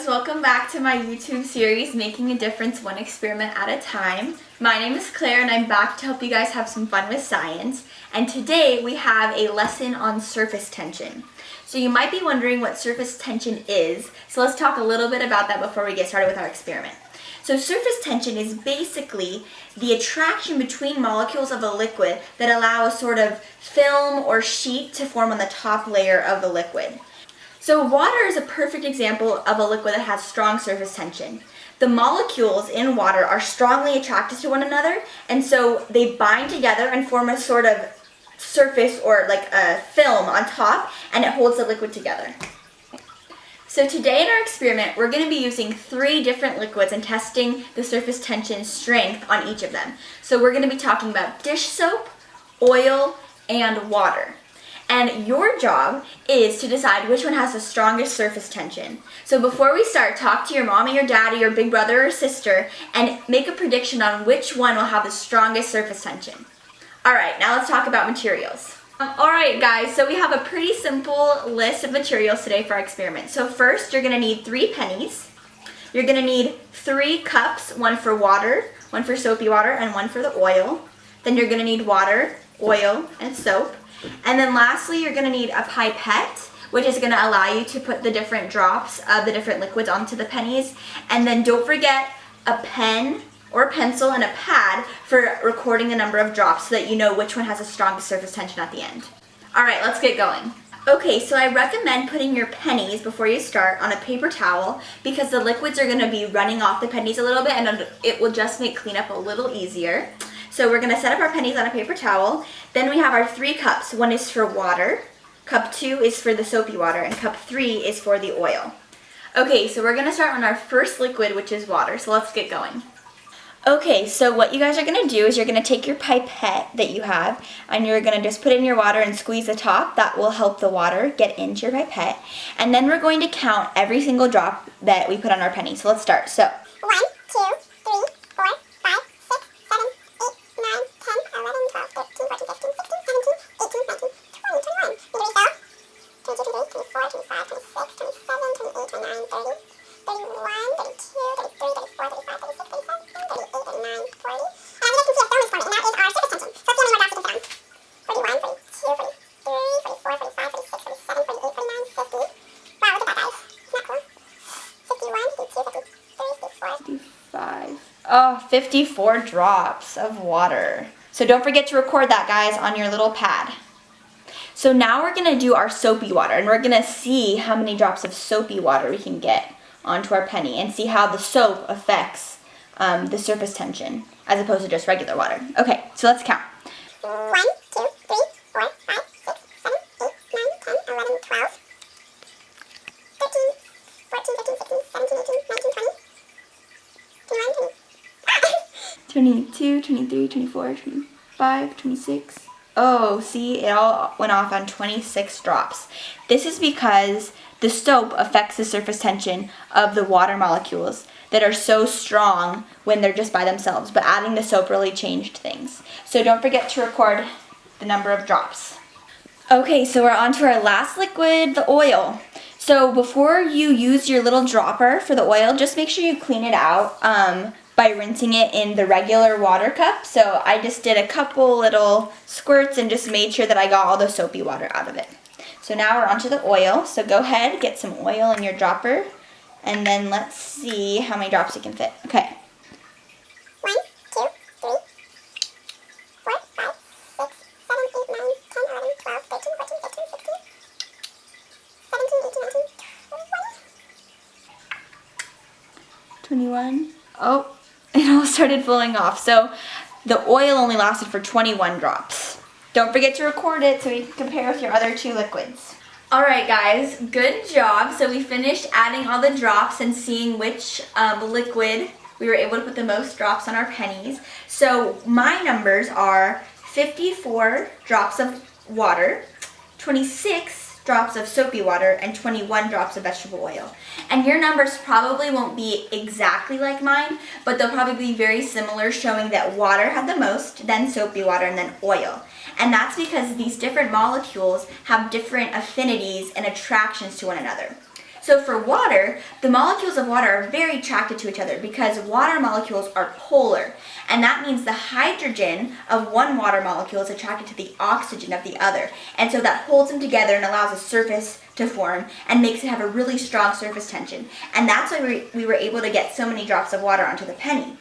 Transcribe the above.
guys, welcome back to my YouTube series, Making a Difference One Experiment at a Time. My name is Claire and I'm back to help you guys have some fun with science. And today we have a lesson on surface tension. So you might be wondering what surface tension is, so let's talk a little bit about that before we get started with our experiment. So surface tension is basically the attraction between molecules of a liquid that allow a sort of film or sheet to form on the top layer of the liquid. So water is a perfect example of a liquid that has strong surface tension. The molecules in water are strongly attracted to one another, and so they bind together and form a sort of surface or like a film on top, and it holds the liquid together. So today in our experiment, we're going to be using 3 different liquids and testing the surface tension strength on each of them. So we're going to be talking about dish soap, oil, and water. And your job is to decide which one has the strongest surface tension. So before we start, talk to your mommy, your daddy, your big brother or sister, and make a prediction on which one will have the strongest surface tension. Alright, now let's talk about materials. Alright guys, so we have a pretty simple list of materials today for our experiment. So first, you're going to need 3 pennies. You're going to need 3 cups, one for water, one for soapy water, and one for the oil. Then you're going to need water, oil, and soap. And then lastly, you're going to need a pipette, which is going to allow you to put the different drops of the different liquids onto the pennies. And then don't forget a pen or a pencil and a pad for recording the number of drops so that you know which one has the strongest surface tension at the end. Alright, let's get going. Okay, so I recommend putting your pennies before you start on a paper towel because the liquids are going to be running off the pennies a little bit and it will just make cleanup a little easier. So we're going to set up our pennies on a paper towel. Then we have our 3 cups. One is for water, cup 2 is for the soapy water, and cup 3 is for the oil. Okay, so we're going to start on our first liquid, which is water. So let's get going. Okay, so what you guys are going to do is you're going to take your pipette that you have and you're going to just put it in your water and squeeze the top. That will help the water get into your pipette. And then we're going to count every single drop that we put on our penny. So let's start. So 1, 2, 3, 4, 5, 6, 7, 8, 9, 10, 11, 12, 13, 14, 15, 16, 17, 18, 19, 20, 21. Here we go. 22, 23, 24, 25, 26, 27, 28, 29, 30, 31, 32, 33, 34, 35, 36, 37, 38, 39, 40. And you guys can see a film is forming, and that is our surface tension. So let's see how many more drops we can fit on. 41, 42, 43, 44, 45, 46, 47, 48, 49, 50. Wow, look at that, guys. Isn't that cool? 51, 52, 53, 54. 55. Oh, 54 drops of water. So don't forget to record that, guys, on your little pad. So now we're going to do our soapy water, and we're going to see how many drops of soapy water we can get onto our penny and see how the soap affects the surface tension as opposed to just regular water. Okay, so let's count. 1, 2, 3, 4, 5, 6, 7, 8, 9, 10, 11, 12, 13, 14, 15, 16, 17, 18, 19, 20, 21, 22, 23, 24, 25, 26. Oh, see, it all went off on 26 drops. This is because the soap affects the surface tension of the water molecules that are so strong when they're just by themselves, but adding the soap really changed things. So don't forget to record the number of drops. Okay, so we're on to our last liquid, the oil. So before you use your little dropper for the oil, just make sure you clean it out by rinsing it in the regular water cup. So I just did a couple little squirts and just made sure that I got all the soapy water out of it. So now we're onto the oil. So go ahead, get some oil in your dropper, and then let's see how many drops you can fit. Okay. 1, 2, 3, 4, 5, 6, 7, 8, 9, 10, 11, 12, 13, 14, 15, 16, 17, 18, 19, 20. 21. Oh, it all started falling off. So the oil only lasted for 21 drops. Don't forget to record it so you can compare with your other 2 liquids. Alright guys, good job. So we finished adding all the drops and seeing which liquid we were able to put the most drops on our pennies. So my numbers are 54 drops of water, 26 drops of soapy water, and 21 drops of vegetable oil. And your numbers probably won't be exactly like mine, but they'll probably be very similar, showing that water had the most, then soapy water, and then oil. And that's because these different molecules have different affinities and attractions to one another. So for water, the molecules of water are very attracted to each other because water molecules are polar. And that means the hydrogen of one water molecule is attracted to the oxygen of the other. And so that holds them together and allows a surface to form and makes it have a really strong surface tension. And that's why we were able to get so many drops of water onto the penny.